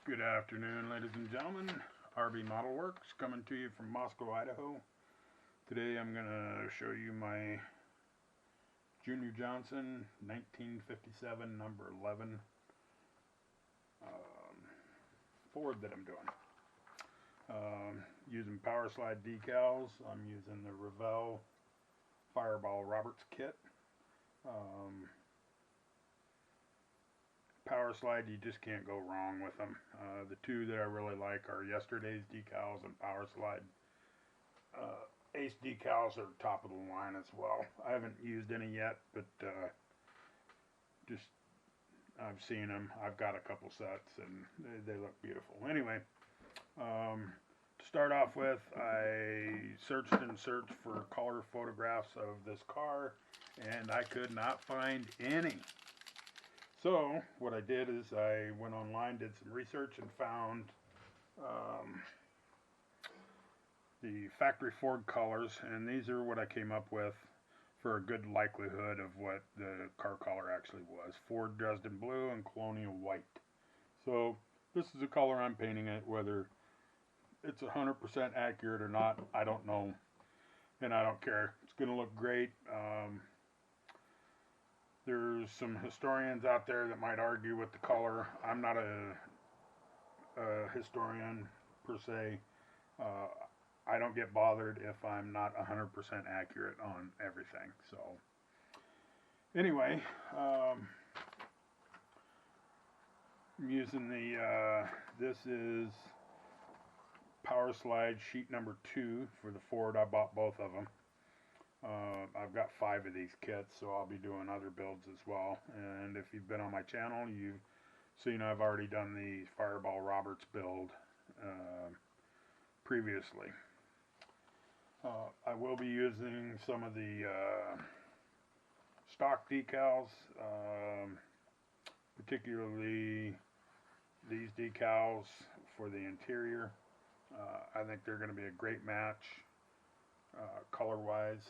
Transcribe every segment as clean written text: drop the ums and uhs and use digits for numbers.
Good afternoon, ladies and gentlemen. RV Model Works coming to you from Moscow, Idaho. Today I'm going to show you my Junior Johnson 1957 number 11 Ford that I'm doing. Using power slide decals. I'm using the Revell Fireball Roberts kit. Power slide, you just can't go wrong with them. The two that I really like are Yesterday's decals and Power Slide. Ace decals are top of the line as well. I haven't used any yet, but just I've seen them. I've got a couple sets and they look beautiful. Anyway, to start off with, I searched and searched for color photographs of this car, and I could not find any. So what I did is I went online, did some research, and found the factory Ford colors, and these are what I came up with for a good likelihood of what the car color actually was. Ford Dresden Blue and Colonial White. So this is the color I'm painting it. Whether it's 100% accurate or not, I don't know, and I don't care. It's going to look great. There's some historians out there that might argue with the color. I'm not a historian per se. I don't get bothered if I'm not 100% accurate on everything. So anyway, I'm using the, this is Power Slide sheet number 2 for the Ford. I bought both of them. I've got 5 of these kits, so I'll be doing other builds as well. And if you've been on my channel, you've seen I've already done the Fireball Roberts build previously. I will be using some of the stock decals, particularly these decals for the interior. I think they're going to be a great match color-wise.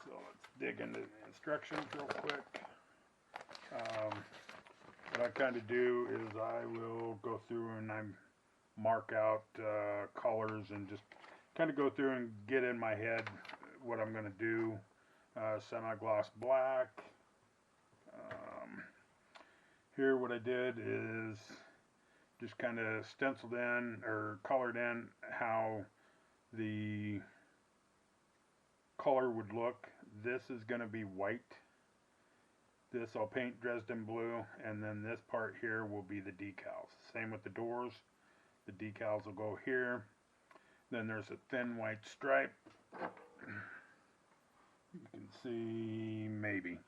So let's dig into the instructions real quick. What I kind of do is I will go through and I mark out colors and just kind of go through and get in my head what I'm going to do. Semi-gloss black. Here what I did is just kind of stenciled in or colored in how the color would look. This is going to be white. This I'll paint Dresden blue, and then this part here will be the decals. Same with the doors. The decals will go here. Then there's a thin white stripe. You can see maybe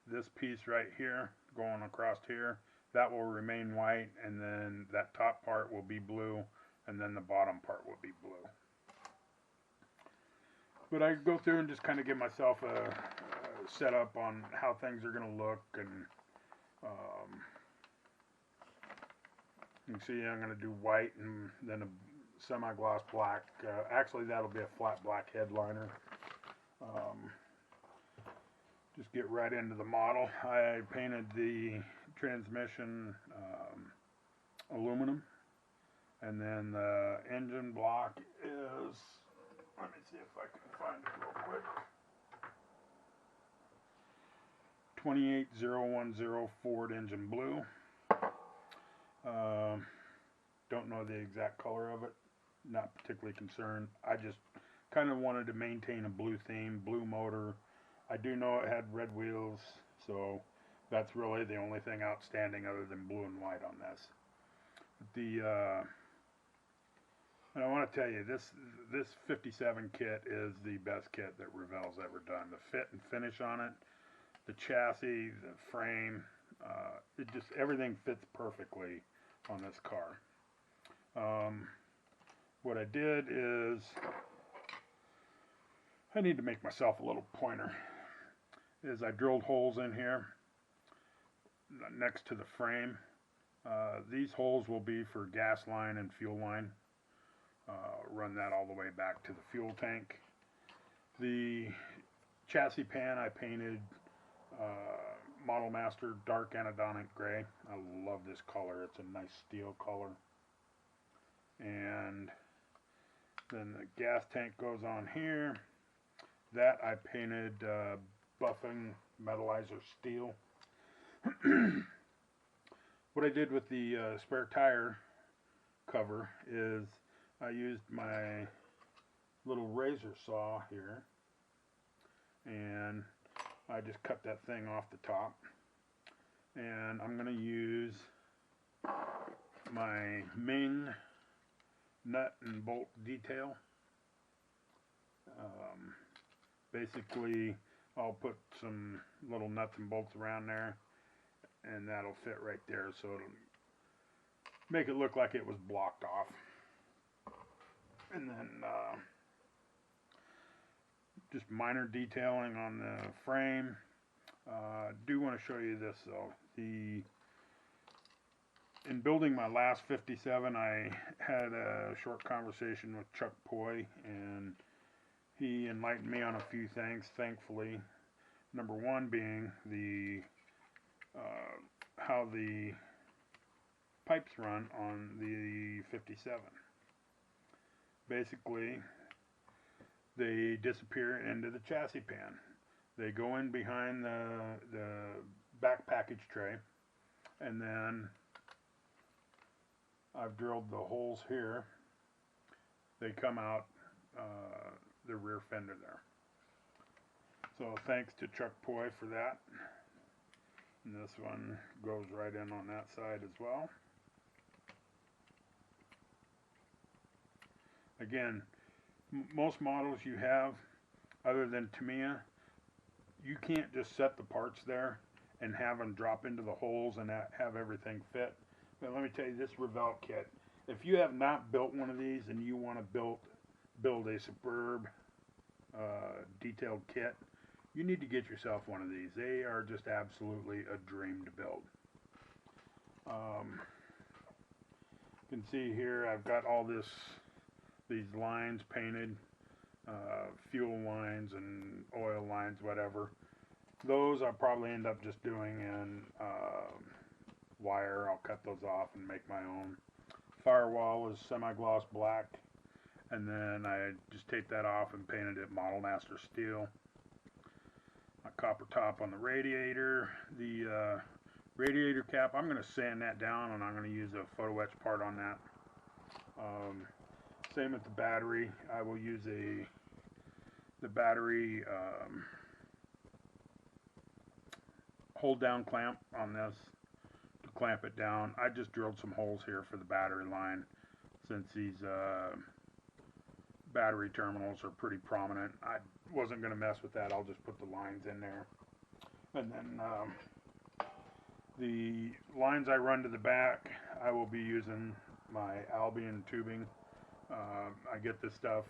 this piece right here going across here, that will remain white, and then that top part will be blue, and then the bottom part will be blue. But I go through and just kind of give myself a setup on how things are going to look, and you can see I'm going to do white and then a semi-gloss black. Actually, that'll be a flat black headliner. Just get right into the model. I painted the transmission aluminum, and then the engine block is, let me see if I can find it real quick, 28010 Ford engine blue. Don't know the exact color of it, not particularly concerned. I just kind of wanted to maintain a blue theme, blue motor. I do know it had red wheels, so that's really the only thing outstanding other than blue and white on this. And I want to tell you, this 57 kit is the best kit that Revell's ever done. The fit and finish on it, the chassis, the frame, it just, everything fits perfectly on this car. What I did is, I need to make myself a little pointer, is I drilled holes in here next to the frame. These holes will be for gas line and fuel line. Run that all the way back to the fuel tank. The chassis pan I painted Model Master Dark Anodonic Gray. I love this color. It's a nice steel color. And then the gas tank goes on here. That I painted buffing metallizer steel. What I did with the spare tire cover is I used my little razor saw here, and I just cut that thing off the top, and I'm going to use my Ming nut and bolt detail. Basically I'll put some little nuts and bolts around there, and that'll fit right there, so it'll make it look like it was blocked off. And then just minor detailing on the frame. Do want to show you this though. In building my last 57, I had a short conversation with Chuck Poi, and he enlightened me on a few things, thankfully. Number one being how the pipes run on the 57. Basically, they disappear into the chassis pan. They go in behind the back package tray, and then I've drilled the holes here. They come out the rear fender there. So thanks to Chuck Poi for that. And this one goes right in on that side as well. Again, most models you have, other than Tamiya, you can't just set the parts there and have them drop into the holes and have everything fit. But let me tell you, this Revell kit, if you have not built one of these and you want to build a superb detailed kit, you need to get yourself one of these. They are just absolutely a dream to build. You can see here I've got all these lines painted, fuel lines and oil lines, whatever. Those I'll probably end up just doing in wire. I'll cut those off and make my own. Firewall is semi-gloss black, and then I just taped that off and painted it Model Master steel. My copper top on the radiator. The radiator cap, I'm going to sand that down, and I'm going to use a photo etch part on that. Same with the battery. I will use the battery hold down clamp on this to clamp it down. I just drilled some holes here for the battery line, since these battery terminals are pretty prominent. I wasn't going to mess with that. I'll just put the lines in there. And then the lines I run to the back, I will be using my Albion tubing. I get this stuff,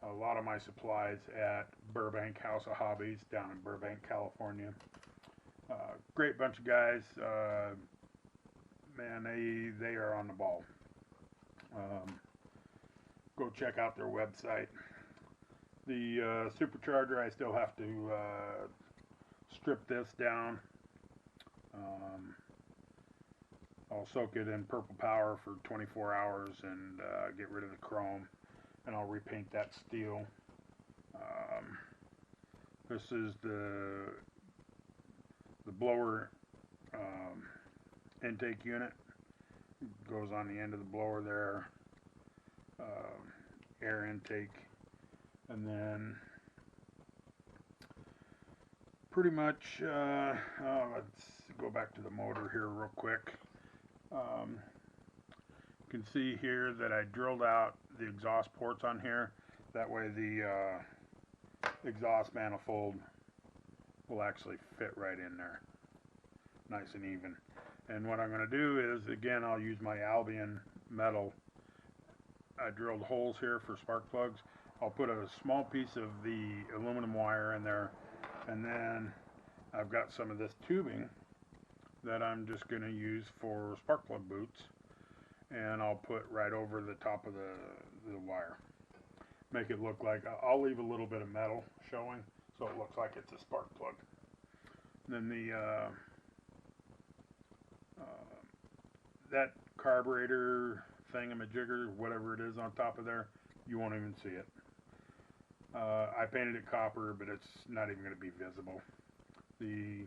a lot of my supplies, at Burbank House of Hobbies down in Burbank, California. Great bunch of guys. Man, they are on the ball. Go check out their website. The supercharger, I still have to strip this down. I'll soak it in Purple Power for 24 hours and get rid of the chrome, and I'll repaint that steel. This is the blower intake unit. It goes on the end of the blower there. Air intake, and then pretty much let's go back to the motor here real quick. You can see here that I drilled out the exhaust ports on here. That way the exhaust manifold will actually fit right in there, nice and even. And what I'm going to do is, again, I'll use my Albion metal. I drilled holes here for spark plugs. I'll put a small piece of the aluminum wire in there, and then I've got some of this tubing that I'm just going to use for spark plug boots, and I'll put right over the top of the wire. Make it look like, I'll leave a little bit of metal showing so it looks like it's a spark plug. Then the that carburetor thingamajigger, whatever it is on top of there, you won't even see it. I painted it copper, but it's not even going to be visible. The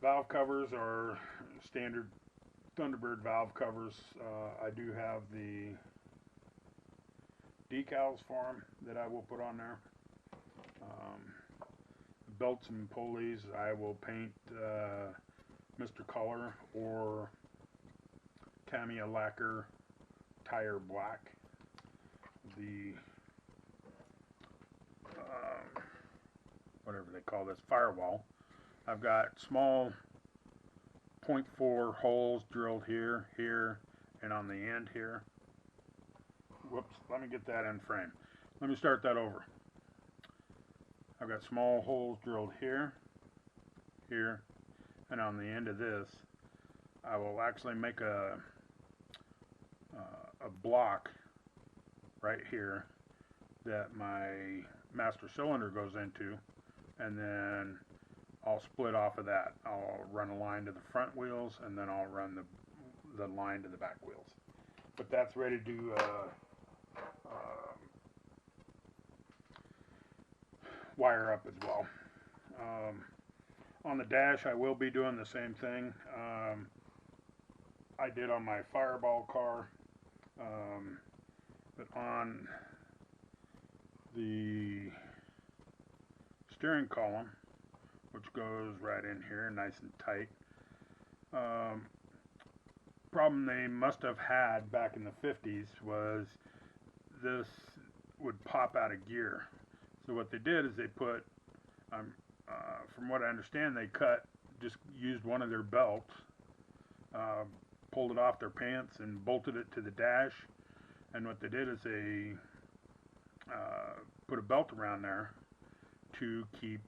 valve covers are standard Thunderbird valve covers. I do have the decals for them that I will put on there. Belts and pulleys, I will paint Mr. Color or Tamiya lacquer tire black. The whatever they call this, firewall, I've got small 0.4 holes drilled here, here, and on the end here. Whoops, let me get that in frame. Let me start that over. I've got small holes drilled here, here, and on the end of this, I will actually make a block right here that my master cylinder goes into, and then I'll split off of that. I'll run a line to the front wheels, and then I'll run the line to the back wheels. But that's ready to wire up as well. On the dash, I will be doing the same thing I did on my Fireball car, but on the steering column, which goes right in here nice and tight. Problem they must have had back in the 50s was this would pop out of gear. So what they did is they put, from what I understand, they just used one of their belts, pulled it off their pants and bolted it to the dash. And what they did is they put a belt around there to keep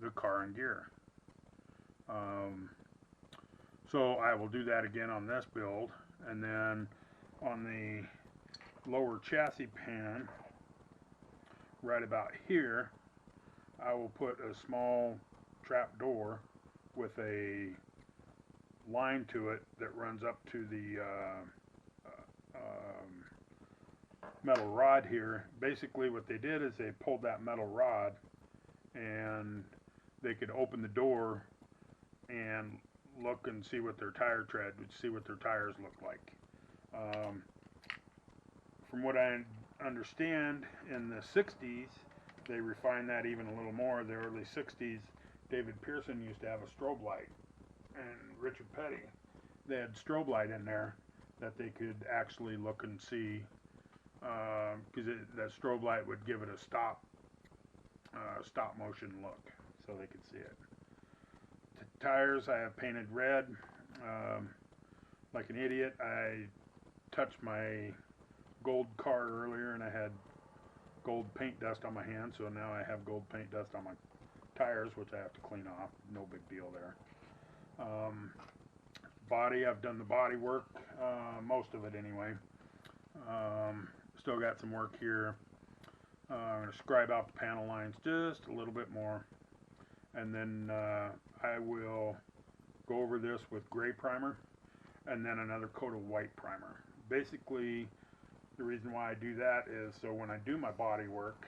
the car in gear. So I will do that again on this build, and then on the lower chassis pan, right about here, I will put a small trap door with a line to it that runs up to the metal rod here. Basically what they did is they pulled that metal rod and they could open the door and look and see what their tire tread would, see what their tires look like. From what I understand, in the 60s they refined that even a little more. The early 60s, David Pearson used to have a strobe light, and Richard Petty, they had strobe light in there that they could actually look and see, because that strobe light would give it a stop motion look, so they could see it. The tires I have painted red. Like an idiot, I touched my gold car earlier and I had gold paint dust on my hand, so now I have gold paint dust on my tires, which I have to clean off. No big deal there. Body, I've done the body work, most of it anyway. Still got some work here. I'm going to scribe out the panel lines just a little bit more, and then I will go over this with gray primer and then another coat of white primer. Basically, the reason why I do that is so when I do my body work,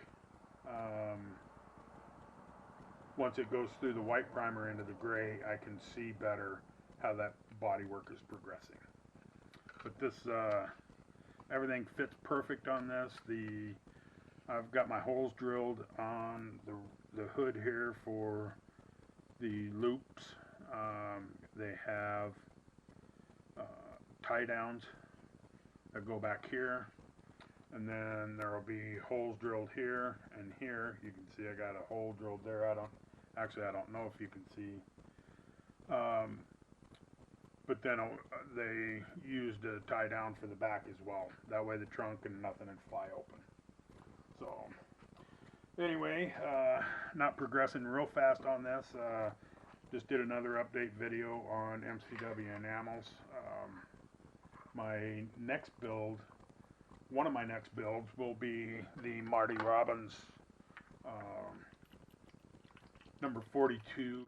once it goes through the white primer into the gray, I can see better how that body work is progressing. But this, everything fits perfect on this. I've got my holes drilled on the hood here for the loops. They have tie downs that go back here, and then there will be holes drilled here and here. You can see I got a hole drilled there. I don't know if you can see, but then they used a tie down for the back as well. That way the trunk and nothing would fly open. So anyway, not progressing real fast on this. Just did another update video on MCW enamels. My next build, one of my next builds will be the Marty Robbins Number 42.